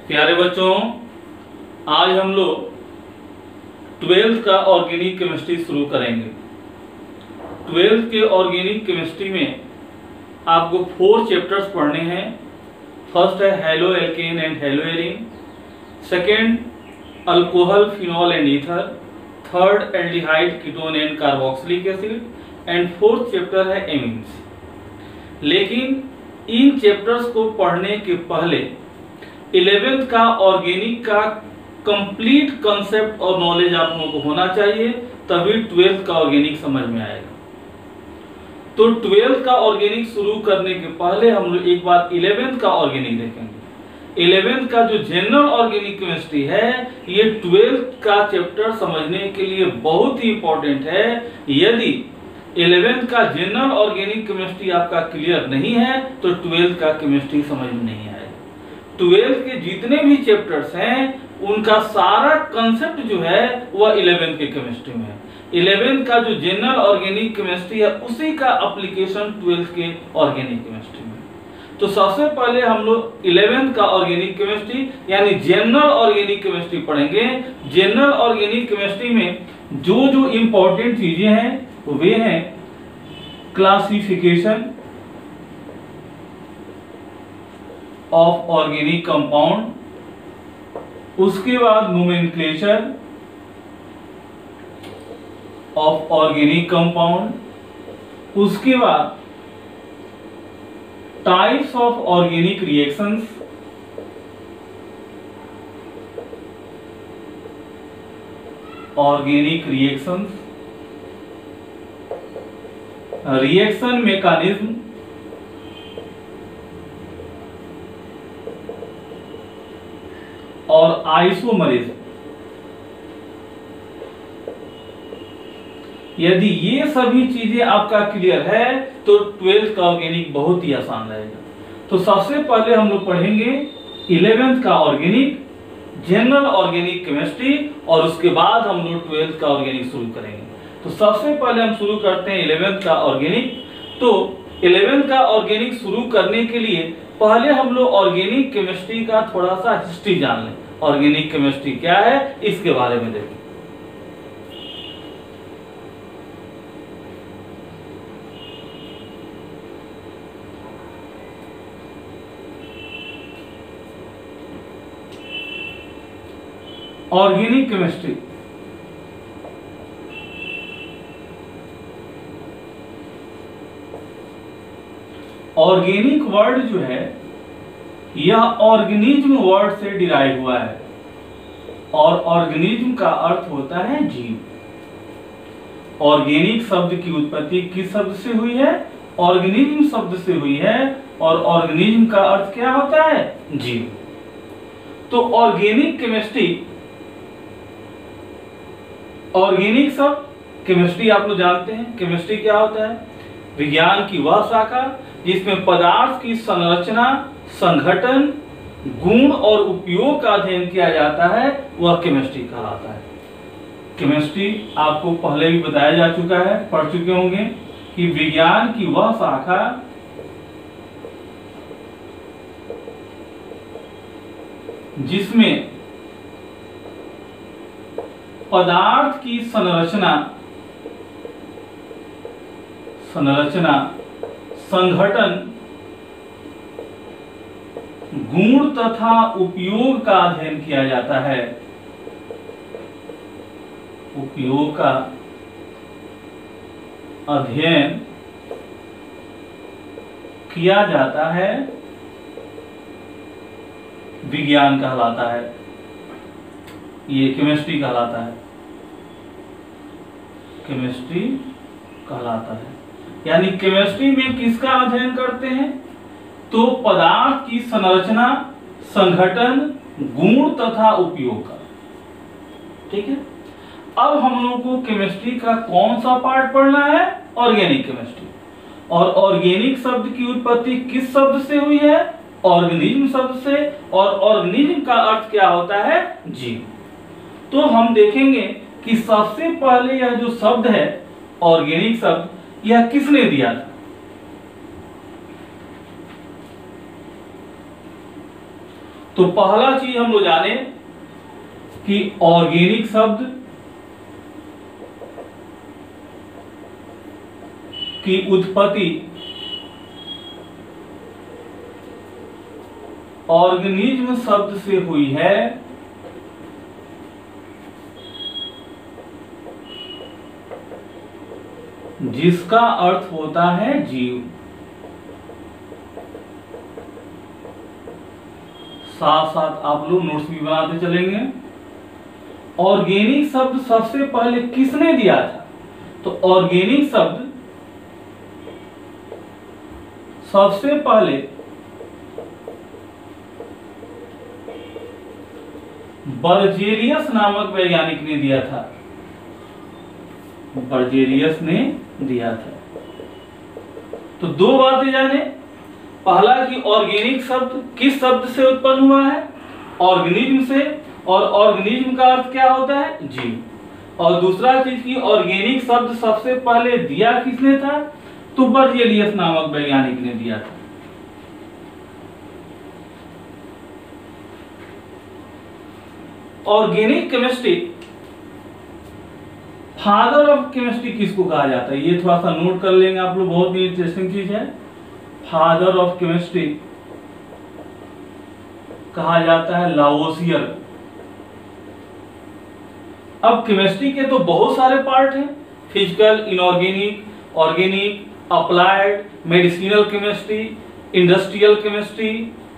प्यारे बच्चों, आज हम लोग 12th का ऑर्गेनिक केमिस्ट्री शुरू करेंगे। 12th के ऑर्गेनिक केमिस्ट्री में आपको 4 चैप्टर्स पढ़ने हैं। फर्स्ट है halo alkane and hello arene, second alcohol phenol and ether, third aldehyde ketone and carboxylic acid and fourth chapter है एमीन्स। लेकिन इन चैप्टर्स को पढ़ने के पहले 11th का ऑर्गेनिक का कंप्लीट कंसेप्ट और नॉलेज आप लोगों को होना चाहिए, तभी 12th का ऑर्गेनिक समझ में आएगा। तो 12th का ऑर्गेनिक शुरू करने के पहले हम लोग एक बार 11th का ऑर्गेनिक देखेंगे। 11th का जो जनरल ऑर्गेनिक केमिस्ट्री है, ये 12th का चैप्टर समझने के लिए बहुत ही इंपॉर्टेंट है। यदि 11th का जनरल ऑर्गेनिक केमिस्ट्री आपका क्लियर नहीं है तो 12th का केमिस्ट्री समझ में नहीं आएगा। 12th के जितने भी चैप्टर्स हैं उनका सारा कंसेप्ट जो है वह 11th के केमिस्ट्री में है। 11th का जो जनरल ऑर्गेनिक केमिस्ट्री है उसी का एप्लीकेशन 12th के ऑर्गेनिक केमिस्ट्री में। तो सबसे पहले हम लोग 11th का ऑर्गेनिक केमिस्ट्री यानी जनरल ऑर्गेनिक केमिस्ट्री पढ़ेंगे। जनरल ऑर्गेनिक केमिस्ट्री में जो जो इंपॉर्टेंट चीजें हैं वे हैं क्लासिफिकेशन ऑफ ऑर्गेनिक कंपाउंड, उसके बाद नोमेनक्लेचर ऑफ ऑर्गेनिक कंपाउंड, उसके बाद types of organic reactions, organic reactions, reaction mechanism, और आइसोमरिज्म। यदि ये सभी चीजें आपका क्लियर है तो 12th का ऑर्गेनिक बहुत ही आसान रहेगा। तो सबसे पहले हम लोग पढ़ेंगे 11th का ऑर्गेनिक, जनरल ऑर्गेनिक केमिस्ट्री, और उसके बाद हम लोग 12th का ऑर्गेनिक शुरू करेंगे। तो सबसे पहले हम शुरू करते हैं 11th का ऑर्गेनिक। तो 11th का ऑर्गेनिक शुरू करने के लिए पहले हम लोग ऑर्गेनिक केमिस्ट्री का थोड़ा सा हिस्ट्री जान लें। ऑर्गेनिक केमिस्ट्री क्या है इसके बारे में देखें। ऑर्गेनिक केमिस्ट्री ऑर्गेनिक वर्ड जो है यह ऑर्गेनिज्म वर्ड से डिराइव हुआ है, और ऑर्गेनिज्म का अर्थ होता है जीव। ऑर्गेनिक शब्द की उत्पत्ति किस शब्द से हुई है? ऑर्गेनिज्म शब्द से हुई है, और ऑर्गेनिज्म का अर्थ क्या होता है? जीव। तो ऑर्गेनिक केमिस्ट्री, ऑर्गेनिक शब्द, केमिस्ट्री आप लोग जानते हैं। केमिस्ट्री क्या होता है? विज्ञान की वह शाखा जिसमें पदार्थ की संरचना, संघटन, गुण और उपयोग का अध्ययन किया जाता है, वह केमिस्ट्री कहलाता है। केमिस्ट्री आपको पहले भी बताया जा चुका है, पढ़ चुके होंगे कि विज्ञान की वह शाखा जिसमें पदार्थ की संरचना, संघटन, गुण तथा उपयोग का अध्ययन किया जाता है। उपयोग का अध्ययन किया जाता है, विज्ञान कहलाता है। ये केमिस्ट्री कहलाता है, केमिस्ट्री कहलाता है। यानी केमिस्ट्री में किसका अध्ययन करते हैं? तो पदार्थ की संरचना, संघटन, गुण तथा उपयोग का। ठीक है। अब हम लोगों को केमिस्ट्री का कौन सा पार्ट पढ़ना है? Organic chemistry. और ऑर्गेनिक शब्द की उत्पत्ति किस शब्द से हुई है? ऑर्गेनिज्म शब्द से, और ऑर्गेनिज्म का अर्थ क्या होता है? जीव। तो हम देखेंगे कि सबसे पहले यह जो शब्द है ऑर्गेनिक शब्द, यह किसने दिया था? तो पहला चीज हम लोग जाने कि ऑर्गेनिक शब्द की उत्पत्ति ऑर्गेनिज्म शब्द से हुई है, जिसका अर्थ होता है जीव। साथ साथ आप लोग नोट्स भी बनाते चलेंगे। ऑर्गेनिक शब्द सबसे पहले किसने दिया था? तो ऑर्गेनिक शब्द सबसे पहले बर्जेलियस नामक वैज्ञानिक ने दिया था। बर्जेलियस ने दिया था। तो दो बातें जाने, पहला कि ऑर्गेनिक शब्द किस शब्द से उत्पन्न हुआ है? ऑर्गेनिज्म से, और ऑर्गेनिज्म का अर्थ क्या होता है? जीव। और दूसरा चीज कि ऑर्गेनिक शब्द सबसे पहले दिया किसने था? तो बर्जेलियस नामक वैज्ञानिक ने दिया था। Organic chemistry, father of chemistry किसको कहा जाता है? ये थोड़ा सा नोट कर लेंगे आप लोग, बहुत ही इंटरेस्टिंग चीज है। फादर ऑफ केमिस्ट्री कहा जाता है लावोसियर। अब केमिस्ट्री के तो बहुत सारे पार्ट हैं, physical, inorganic, organic, applied, medicinal chemistry, industrial chemistry,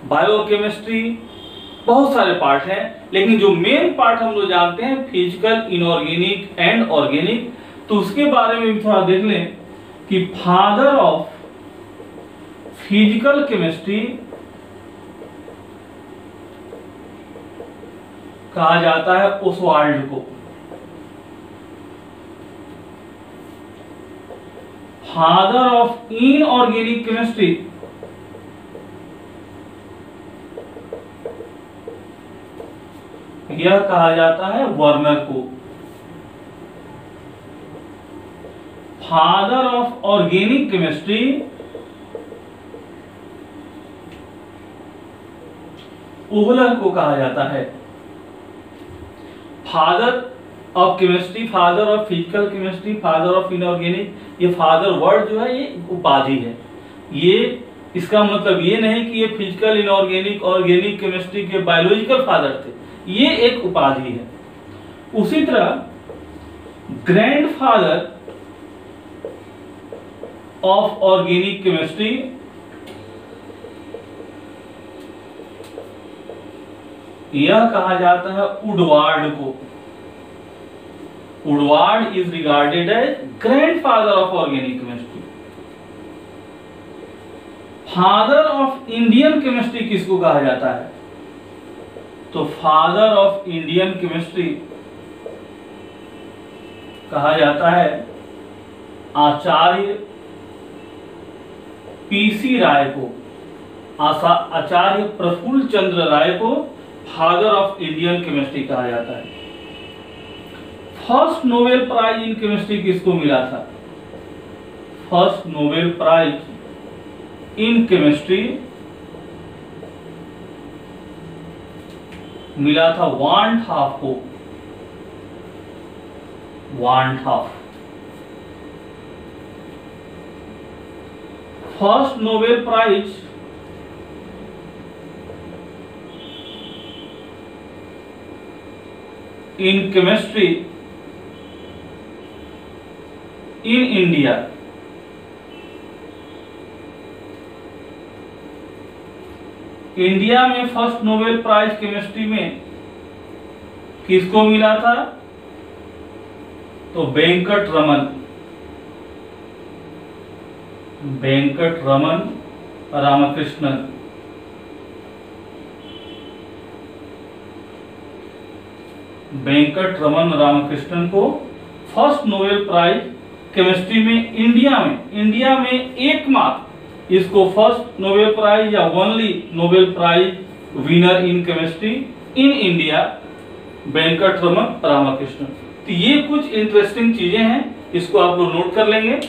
biochemistry, बहुत सारे पार्ट हैं। लेकिन जो मेन पार्ट हम लोग जानते हैं फिजिकल, इनऑर्गेनिक एंड ऑर्गेनिक, तो उसके बारे में भी थोड़ा देख लें कि फादर ऑफ फिजिकल केमिस्ट्री कहा जाता है ओसवाल्ड को। फादर ऑफ इनऑर्गेनिक केमिस्ट्री यह कहा जाता है वर्नर को। फादर ऑफ ऑर्गेनिक केमिस्ट्री ओहलर को कहा जाता है। Father of chemistry, father of physical chemistry, father of inorganic, ये फादर वर्ड जो है ये उपाधि है। ये इसका मतलब ये नहीं कि ये फिजिकल, इनऑर्गेनिक, ऑर्गेनिक केमिस्ट्री के बायोलॉजिकल फादर थे, ये एक उपाधि है। उसी तरह ग्रैंडफादर ऑफ ऑर्गेनिक केमिस्ट्री यह कहा जाता है वुडवार्ड को। Woodward is regarded as grandfather of organic chemistry. Father of Indian chemistry किसको कहा जाता है? तो फादर ऑफ इंडियन केमिस्ट्री कहा जाता है आचार्य पीसी राय को। आचार्य प्रफुल्ल चंद्र राय को फादर ऑफ इंडियन केमिस्ट्री कहा जाता है। First Nobel prize in chemistry किसको मिला था? First Nobel prize in chemistry मिला था वान हाफ को। Van Hoff. First Nobel prize in chemistry in India India में फर्स्ट नोबेल प्राइज केमिस्ट्री में किसको मिला था? तो वेंकट रमन रामकृष्णन। वेंकट रमन रामकृष्णन को फर्स्ट नोबेल प्राइज केमिस्ट्री में इंडिया में एकमात्र इसको फर्स्ट नोबेल प्राइज या only Nobel prize winner in chemistry in India Venkatraman Ramakrishnan. तो ये कुछ इंटरेस्टिंग चीजें हैं, इसको आप लोग नोट कर लेंगे।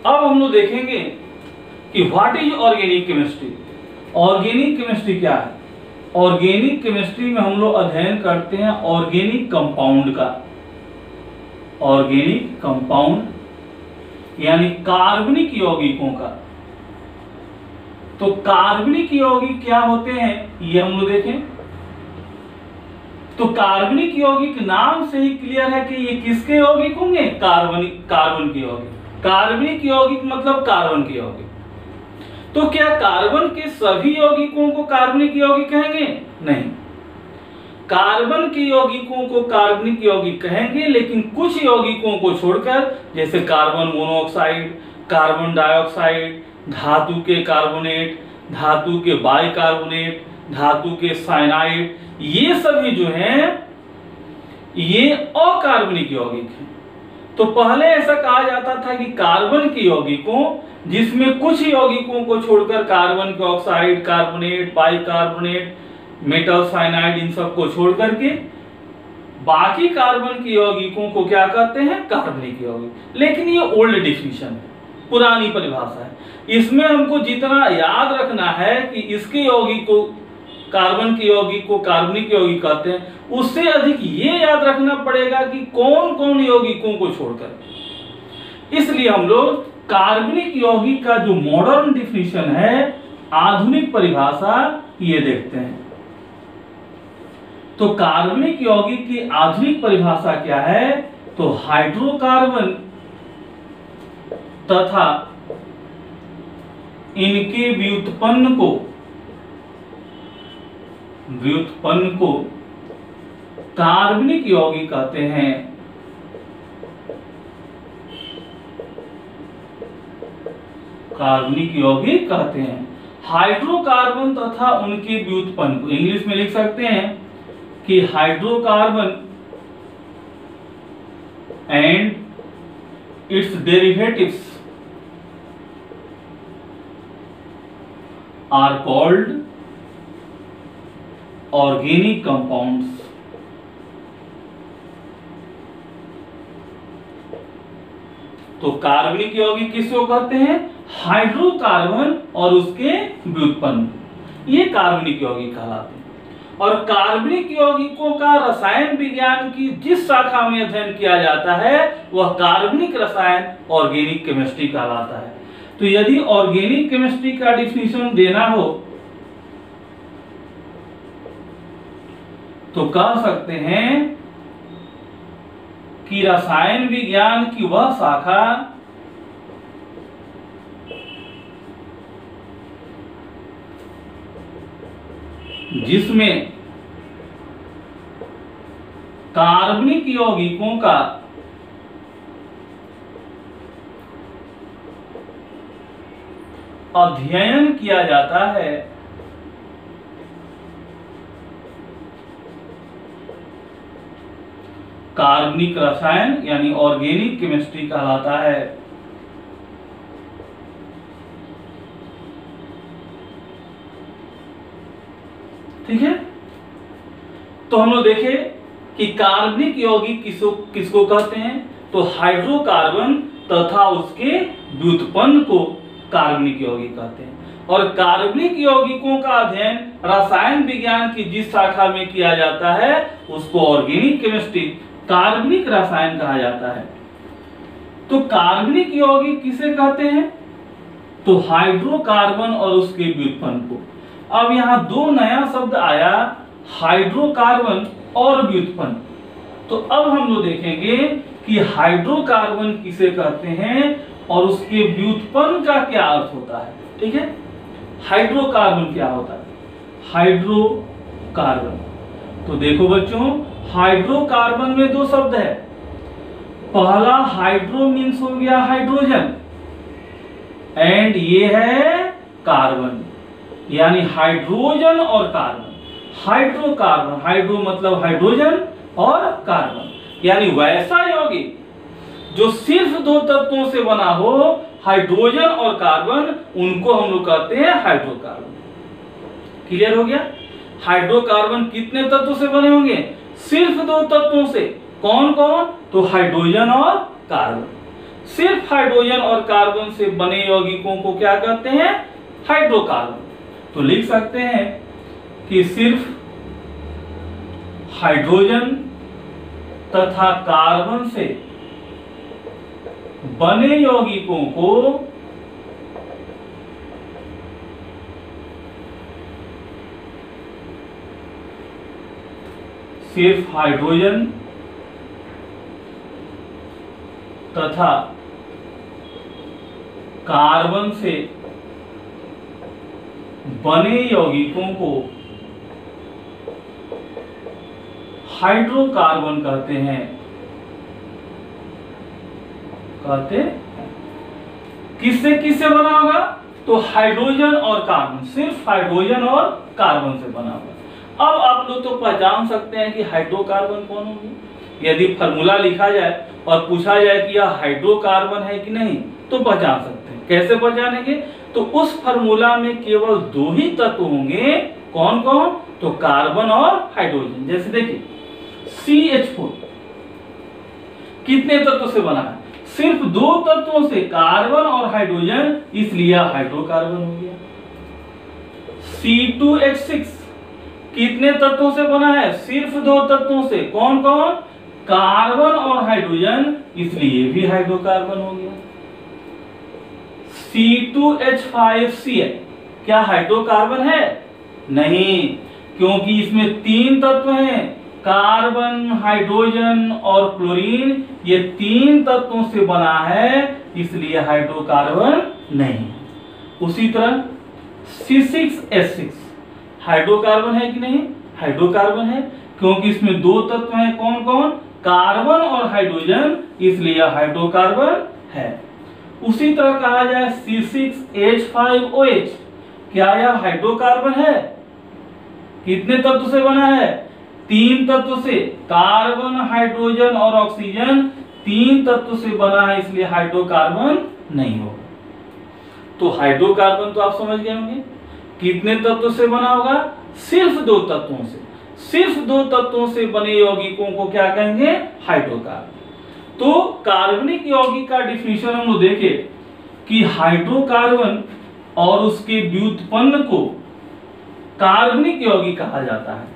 अब हम लोग देखेंगे कि what is organic chemistry. Organic chemistry क्या है? ऑर्गेनिक केमिस्ट्री में हम लोग अध्ययन करते हैं ऑर्गेनिक कंपाउंड का। ऑर्गेनिक कंपाउंड यानी कार्बनिक यौगिकों का। तो कार्बनिक यौगिक क्या होते हैं ये हम लोग देखें। तो कार्बनिक यौगिक नाम से ही क्लियर है कि ये किसके यौगिक होंगे? कार्बन के यौगिक। कार्बनिक यौगिक मतलब कार्बन के यौगिक। तो क्या कार्बन के सभी यौगिकों को कार्बनिक यौगिक कहेंगे? नहीं, कार्बन के यौगिकों को कार्बनिक यौगिक कहेंगे, लेकिन कुछ यौगिकों को छोड़कर, जैसे कार्बन मोनोऑक्साइड, कार्बन डाइऑक्साइड, धातु के कार्बोनेट, धातु के बाइकार्बोनेट, धातु के साइनाइड, ये सभी जो हैं ये अकार्बनिक यौगिक हैं। तो पहले ऐसा कहा जाता था कि कार्बन के यौगिकों, जिसमें कुछ यौगिकों को छोड़कर कार्बन के oxide, carbonate, bicarbonate, metal cyanide, इन सब को छोड़ करके बाकी कार्बन के यौगिकों को क्या कहते हैं? कार्बनिक यौगिक। लेकिन ये ओल्ड डिफिनेशन है, पुरानी परिभाषा है। इसमें हमको जितना याद रखना है कि इसके यौगिक को, कार्बन के यौगिक को कार्बनिक यौगिक कहते हैं, उससे अधिक ये याद रखना पड़ेगा कि कौन कौन यौगिकों को छोड़कर। इसलिए हम लोग कार्बनिक यौगिक का जो मॉडर्न डिफिनेशन है, आधुनिक परिभाषा, ये देखते हैं। तो कार्बनिक यौगिक की आधुनिक परिभाषा क्या है? तो हाइड्रोकार्बन तथा इनके व्युत्पन्न को कार्बनिक यौगिक कहते हैं। कार्बनिक यौगिक कहते हैं। हाइड्रोकार्बन तथा उनके व्युत्पन्न को इंग्लिश में लिख सकते हैं कि hydrocarbon and its derivatives are called organic compounds. तो कार्बनिक यौगिक किसको कहते हैं? हाइड्रोकार्बन और उसके व्युत्पन्न, ये कार्बनिक यौगिक कहलाते हैं। और कार्बनिक यौगिकों का रसायन विज्ञान की जिस शाखा में अध्ययन किया जाता है वह कार्बनिक रसायन ऑर्गेनिक केमिस्ट्री कहलाता है। तो यदि ऑर्गेनिक केमिस्ट्री का डिफिनेशन देना हो तो कह सकते हैं कि रसायन विज्ञान की वह शाखा जिसमें कार्बनिक यौगिकों का अध्ययन किया जाता है, कार्बनिक रसायन यानी ऑर्गेनिक केमिस्ट्री कहलाता है। ठीक है, तो हम लोग देखे कि कार्बनिक यौगिक किसको कहते हैं? तो हाइड्रोकार्बन तथा उसके व्युत्पन्न को कार्बनिक यौगिक कहते हैं। और कार्बनिक यौगिकों का अध्ययन रसायन विज्ञान की जिस शाखा में किया जाता है उसको ऑर्गेनिक केमिस्ट्री, कार्बनिक रसायन कहा जाता है। तो कार्बनिक यौगिक किसे कहते हैं? तो हाइड्रोकार्बन और उसके व्युत्पन्न को। अब यहाँ दो नया शब्द आया, हाइड्रोकार्बन और व्युत्पन्न। तो अब हम लोग देखेंगे कि हाइड्रोकार्बन किसे कहते हैं और उसके व्युत्पन्न का क्या अर्थ होता है। ठीक है, हाइड्रोकार्बन क्या होता है? हाइड्रोकार्बन, तो देखो बच्चों, हाइड्रोकार्बन में दो शब्द है। पहला हाइड्रो मीन्स हो गया हाइड्रोजन, एंड ये है कार्बन, यानी हाइड्रोजन और कार्बन। हाइड्रोकार्बन, हाइड्रो मतलब हाइड्रोजन और कार्बन, यानी वैसा यौगिक जो सिर्फ दो तत्वों से बना हो, हाइड्रोजन और कार्बन, उनको हम लोग कहते हैं हाइड्रोकार्बन। क्लियर हो गया? हाइड्रोकार्बन कितने तत्वों से बने होंगे? सिर्फ दो तत्वों से। कौन कौन? तो हाइड्रोजन और कार्बन। सिर्फ हाइड्रोजन और कार्बन से बने यौगिकों को क्या कहते हैं? हाइड्रोकार्बन। तो लिख सकते हैं कि सिर्फ हाइड्रोजन तथा कार्बन से बने यौगिकों को सिर्फ हाइड्रोजन तथा कार्बन से बने यौगिकों को हाइड्रोकार्बन कहते हैं। किससे किससे बना होगा? तो हाइड्रोजन और कार्बन, सिर्फ हाइड्रोजन और कार्बन से बना होगा। अब आप लोग तो पहचान सकते हैं कि हाइड्रोकार्बन कौन होगी। यदि फॉर्मूला लिखा जाए और पूछा जाए कि यह हाइड्रोकार्बन है कि नहीं, तो पहचान सकते हैं। कैसे पहचानेंगे? तो उस फॉर्मूला में केवल दो ही तत्व होंगे। कौन कौन? तो कार्बन और हाइड्रोजन। जैसे देखिए CH4 कितने तत्वों से बना है? सिर्फ दो तत्वों से, कार्बन और हाइड्रोजन, इसलिए हाइड्रोकार्बन हो गया। C2H6 कितने तत्वों से बना है? सिर्फ दो तत्वों से। कौन कौन? कार्बन और हाइड्रोजन, इसलिए भी हाइड्रोकार्बन हो गया। C2H5Cl क्या हाइड्रोकार्बन है? नहीं, क्योंकि इसमें तीन तत्व हैं, कार्बन, हाइड्रोजन और क्लोरीन। ये तीन तत्वों से बना है, इसलिए हाइड्रोकार्बन नहीं। उसी तरह C6H6 हाइड्रोकार्बन है कि नहीं? हाइड्रोकार्बन है, क्योंकि इसमें दो तत्व हैं। कौन कौन? कार्बन और हाइड्रोजन, इसलिए हाइड्रोकार्बन है। उसी तरह कहा जाए C6H5OH क्या यह हाइड्रोकार्बन है? कितने तत्व से बना है? तीन तत्व से, कार्बन, हाइड्रोजन और ऑक्सीजन, तीन तत्व से बना है, इसलिए हाइड्रोकार्बन नहीं होगा। तो हाइड्रोकार्बन तो आप समझ गए होंगे कितने तत्वों से बना होगा? सिर्फ दो तत्वों से। सिर्फ दो तत्वों से बने यौगिकों को क्या कहेंगे? हाइड्रोकार्बन। तो कार्बनिक यौगिक का डिफिनीशन हम लोग देखे कि हाइड्रोकार्बन और उसके व्युत्पन्न को कार्बनिक यौगिक कहा जाता है।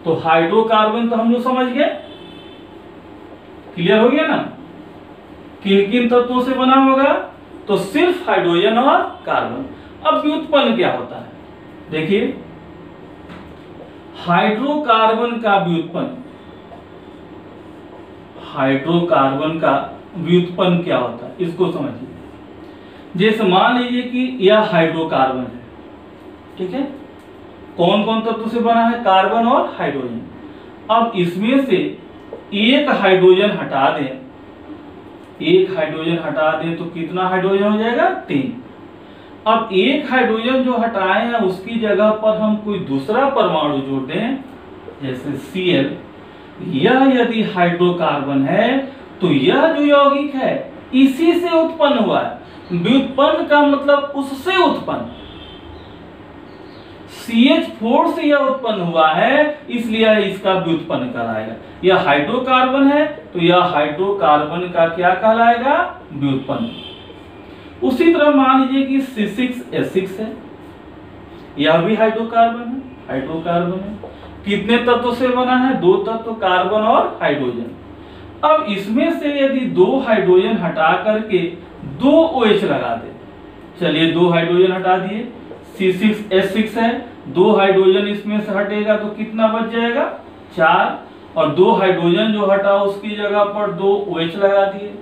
तो हाइड्रोकार्बन तो हम लोग समझ गए, क्लियर हो गया ना? किन किन तत्वों से बना होगा? तो सिर्फ हाइड्रोजन और कार्बन। अब व्युत्पन्न क्या होता है? देखिए हाइड्रोकार्बन का व्युत्पन्न, हाइड्रोकार्बन का व्युत्पन्न क्या होता है इसको समझिए। जैसे मान लीजिए कि यह हाइड्रोकार्बन है, ठीक है? कौन कौन तत्व से बना है? कार्बन और हाइड्रोजन। अब इसमें से एक हाइड्रोजन हटा दें, एक हाइड्रोजन हटा दें तो कितना हाइड्रोजन हो जाएगा? 3। अब एक हाइड्रोजन जो हटाए हैं उसकी जगह पर हम कोई दूसरा परमाणु जोड़ दें, जैसे Cl। यह यदि हाइड्रोकार्बन है तो यह जो यौगिक है इसी से उत्पन्न हुआ है। व्युत्पन्न का मतलब उससे उत्पन्न, CH4 से यह उत्पन्न हुआ है, इसलिए इसका व्युत्पन्न कहलाएगा। यह हाइड्रोकार्बन है तो यह हाइड्रोकार्बन का क्या कहलाएगा? व्युत्पन्न। उसी तरह मान लीजिए कि C6H6 है, यह भी हाइड्रोकार्बन है, हाइड्रोकार्बन है। कितने तत्वों से बना है? दो तत्व, कार्बन और हाइड्रोजन। अब इसमें से यदि दो हाइड्रोजन हटा करके दो OH लगा दे, चलिए दो हाइड्रोजन हटा दिए, C6H6 है, दो हाइड्रोजन इसमें से हटेगा तो कितना बच जाएगा? 4। और दो हाइड्रोजन जो हटा उसकी जगह पर दो OH लगा दिए।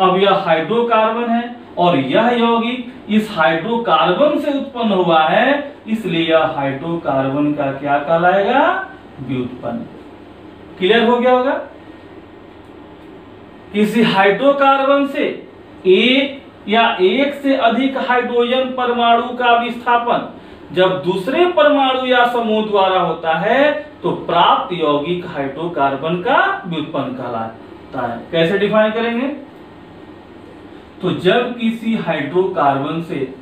अब यह हाइड्रोकार्बन है और यह यौगिक इस हाइड्रोकार्बन से उत्पन्न हुआ है, इसलिए यह हाइड्रोकार्बन का क्या कहलाएगा? व्युत्पन्न। क्लियर हो गया होगा? किसी हाइड्रोकार्बन से एक या एक से अधिक हाइड्रोजन परमाणु का विस्थापन जब दूसरे परमाणु या समूह द्वारा होता है तो प्राप्त यौगिक हाइड्रोकार्बन का व्युत्पन्न कहलाता है। कैसे डिफाइन करेंगे? तो जब किसी हाइड्रोकार्बन से,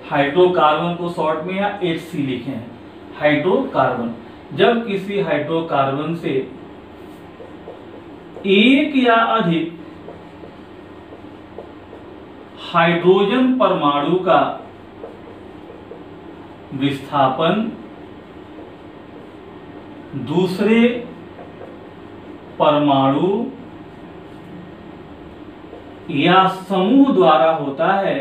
हाइड्रोकार्बन को शॉर्ट में या HC लिखे हैं, हाइड्रोकार्बन, जब किसी हाइड्रोकार्बन से एक या अधिक हाइड्रोजन परमाणु का विस्थापन दूसरे परमाणु या समूह द्वारा होता है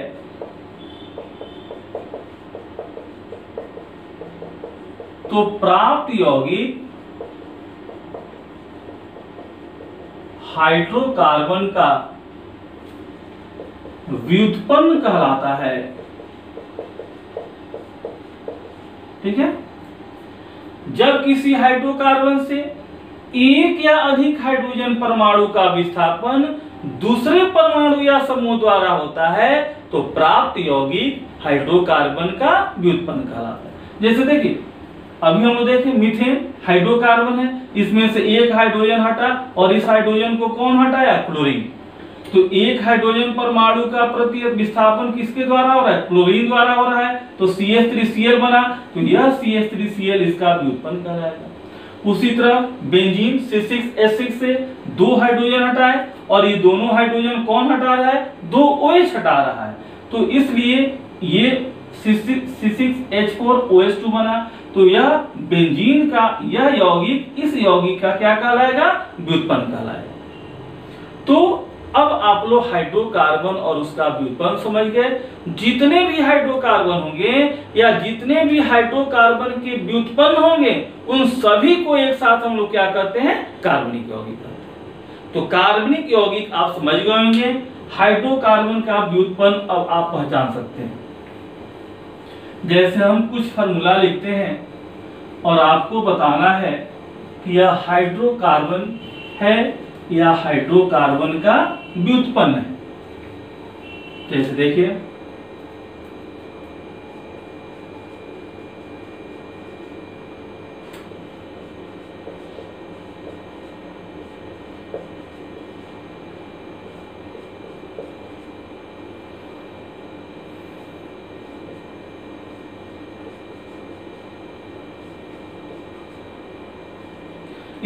तो प्राप्त यौगिक हाइड्रोकार्बन का व्युत्पन्न कहलाता है। ठीक है, जब किसी हाइड्रोकार्बन से एक या अधिक हाइड्रोजन परमाणु का विस्थापन दूसरे परमाणु या समूह द्वारा होता है तो प्राप्त यौगिक हाइड्रोकार्बन का व्युत्पन्न कहलाता है। जैसे देखिए, अभी हम लोग देखें मीथेन हाइड्रोकार्बन है, इसमें से एक हाइड्रोजन हटा और इस हाइड्रोजन को कौन हटाया? क्लोरीन। तो एक हाइड्रोजन परमाणु का प्रति विस्थापन किसके द्वारा हो रहा है? क्लोरीन द्वारा हो रहा है। तो CH3Cl बना, तो यह CH3Cl इसका व्युत्पन्न कहलाएगा। उसी तरह बेंजीन C6H6 से दो हाइड्रोजन हटाए और ये दोनों हाइड्रोजन कौन हटा रहा है? दो OH हटा रहा है, तो इसलिए ये C6H4OH2 बना। तो यह बेंजीन का यह यौगिक इस यौगिक का क्या कहलाएगा? व्युत्पन्न कहलाएगा। तो अब आप लोग हाइड्रोकार्बन और उसका व्युत्पन्न समझ गए। जितने भी हाइड्रोकार्बन होंगे या जितने भी हाइड्रोकार्बन के व्युत्पन्न होंगे उन सभी को एक साथ हम लोग क्या करते हैं? कार्बनिक यौगिक कहते हैं। तो कार्बनिक यौगिक आप समझ गए होंगे। हाइड्रोकार्बन का व्युत्पन्न अब आप पहचान सकते हैं। जैसे हम कुछ फार्मूला लिखते हैं और आपको बताना है कि यह हाइड्रोकार्बन है या हाइड्रोकार्बन का व्युत्पन्न है। जैसे देखिए,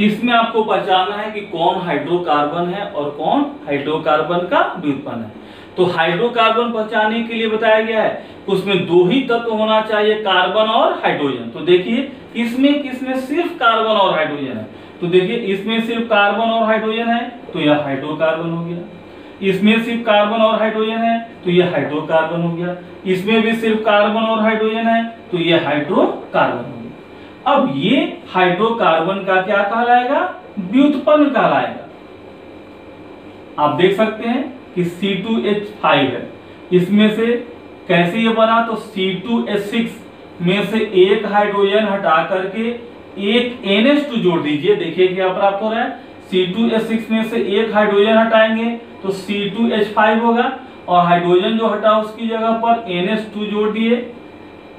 इसमें आपको पहचानना है कि कौन हाइड्रोकार्बन है और कौन हाइड्रोकार्बन का व्युत्पन्न है। तो हाइड्रोकार्बन पहचानने के लिए बताया गया है कि उसमें दो ही तत्व होना चाहिए, कार्बन और हाइड्रोजन। तो देखिए किसमें किसमें सिर्फ कार्बन और हाइड्रोजन है। तो देखिए इसमें सिर्फ कार्बन और हाइड्रोजन है तो यह हाइड्रोकार्बन हो गया। इसमें सिर्फ कार्बन और हाइड्रोजन है तो यह हाइड्रोकार्बन हो गया। इसमें भी सिर्फ कार्बन और हाइड्रोजन है तो यह हाइड्रोकार्बन हो गया। अब ये हाइड्रोकार्बन का क्या कहलाएगा? व्युत्पन्न कहलाएगा। आप देख सकते हैं कि C2H5 है, इसमें से कैसे ये बना? तो C2H6 में से एक हाइड्रोजन हटा करके एक NH2 जोड़ दीजिए। देखिए क्या प्राप्त हो रहा है? C2H6 में से एक हाइड्रोजन हटाएंगे तो C2H5 होगा और हाइड्रोजन जो हटा उसकी जगह पर NH2 जोड़ दिए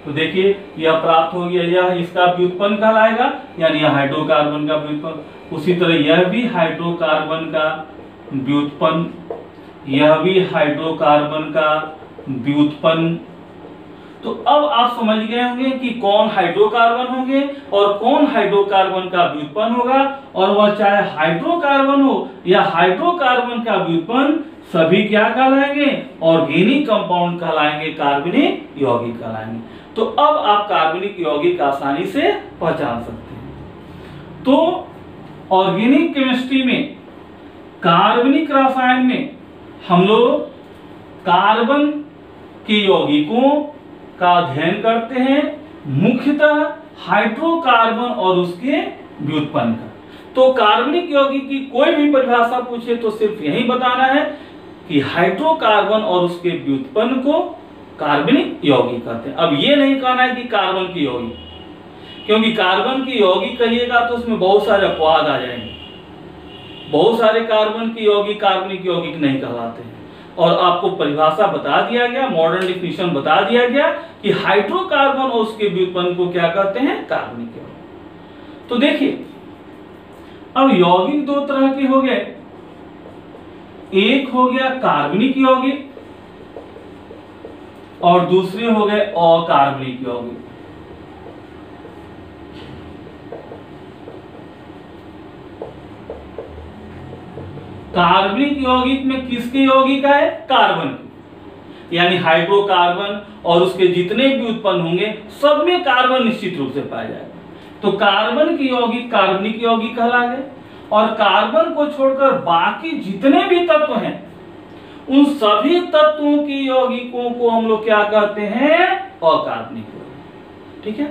तो देखिए यह प्राप्त हो गया। यह इसका व्युत्पन्न कहलाएगा, यानी यह हाइड्रोकार्बन का व्युत्पन्न। उसी तरह यह भी हाइड्रोकार्बन का व्युत्पन्न, यह भी हाइड्रोकार्बन का व्युत्पन्न। तो अब आप समझ गए होंगे कि कौन हाइड्रोकार्बन होंगे और कौन हाइड्रोकार्बन का व्युत्पन्न होगा। और वह चाहे हाइड्रोकार्बन हो या हाइड्रोकार्बन का व्युत्पन्न, सभी क्या कहलाएंगे? ऑर्गेनिक कंपाउंड कहलाएंगे, कार्बनिक यौगिक कहलाएंगे। तो अब आप कार्बनिक यौगिक आसानी से पहचान सकते हैं। तो ऑर्गेनिक केमिस्ट्री में, कार्बनिक रसायन में हम लोग कार्बन के यौगिकों का अध्ययन करते हैं, मुख्यतः हाइड्रोकार्बन और उसके व्युत्पन्न का। तो कार्बनिक यौगिक की कोई भी परिभाषा पूछे तो सिर्फ यही बताना है कि हाइड्रोकार्बन और उसके व्युत्पन्न को कार्बनिक यौगिक कहते हैं। अब ये नहीं कहना है कि कार्बन की यौगिक, क्योंकि कार्बन की यौगिक कहिएगा तो उसमें बहुत सारे अपवाद आ जाएंगे। बहुत सारे कार्बन की यौगिक कार्बनिक यौगिक नहीं कहलाते हैं। और आपको परिभाषा बता दिया गया, मॉडर्न डिफिनेशन बता दिया गया कि हाइड्रोकार्बन और उसके व्युत्पन्न को क्या कहते हैं? कार्बनिक यौगिक। तो देखिए अब यौगिक दो तरह के हो गए। एक हो गया कार्बनिक यौगिक और दूसरे हो गए अकार्बनिक यौगिक। कार्बनिक यौगिक में किसके यौगिक है? कार्बन के। यानी हाइड्रोकार्बन और उसके जितने भी उत्पन्न होंगे सब में कार्बन निश्चित रूप से पाया जाएगा। तो कार्बन की यौगिक कार्बनिक यौगिक कहला गए, और कार्बन को छोड़कर बाकी जितने भी तत्व हैं उन सभी तत्वों की यौगिकों को हम लोग क्या कहते हैं? अकार्बनिक यौगिक। ठीक है,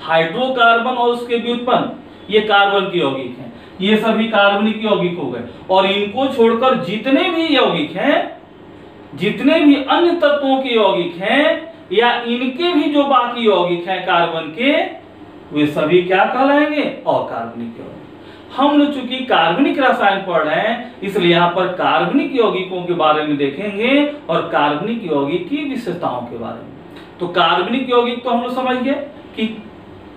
हाइड्रोकार्बन और उसके व्युत्पन्न ये कार्बन की यौगिक हैं, ये सभी कार्बनिक यौगिक हो गए, और इनको छोड़कर जितने भी यौगिक हैं, जितने भी अन्य तत्वों के यौगिक हैं या इनके भी जो बाकी यौगिक हैं कार्बन के, वे सभी क्या कहलाएंगे? अकार्बनिक यौगिक। हम लोग चूंकि कार्बनिक रसायन पढ़ रहे हैं इसलिए यहाँ पर कार्बनिक यौगिकों के बारे में देखेंगे और कार्बनिक यौगिक की विशेषताओं के बारे में। तो कार्बनिक यौगिक तो हम लोग समझ गए कि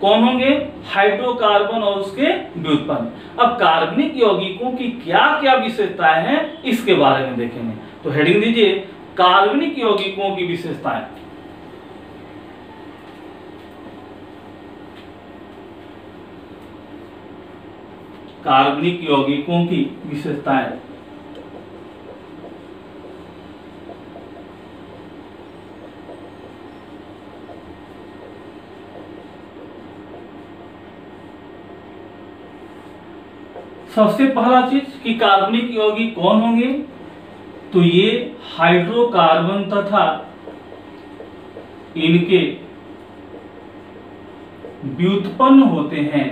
कौन होंगे? हाइड्रोकार्बन और उसके व्युत्पन्न। अब कार्बनिक यौगिकों की क्या क्या विशेषताएं हैं इसके बारे में देखेंगे। तो हेडिंग दीजिए कार्बनिक यौगिकों की विशेषताएं। कार्बनिक यौगिकों की विशेषताएं। सबसे पहला चीज कि कार्बनिक यौगिक कौन होंगे? तो ये हाइड्रोकार्बन तथा इनके व्युत्पन्न होते हैं।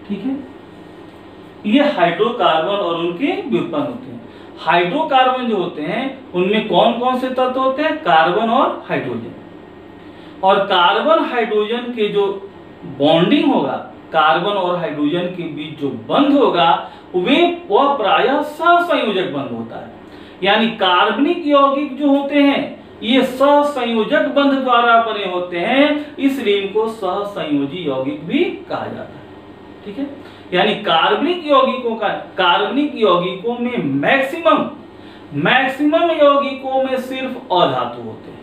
ठीक है, ये हाइड्रोकार्बन और उनके व्युत्पन्न होते हैं। हाइड्रोकार्बन जो होते हैं उनमें कौन कौन से तत्व होते हैं? कार्बन और हाइड्रोजन। और कार्बन हाइड्रोजन के जो बॉन्डिंग होगा, कार्बन और हाइड्रोजन के बीच जो बंध होगा वह प्रायः सहसंयोजक बंध होता है। यानी कार्बनिक यौगिक जो होते हैं ये सहसंयोजक बंध द्वारा बने होते हैं, इसलिए इनको सहसंयोजी यौगिक भी कहा जाता है। ठीक है, यानी कार्बनिक यौगिकों में मैक्सिमम यौगिकों में सिर्फ अधातु होते हैं।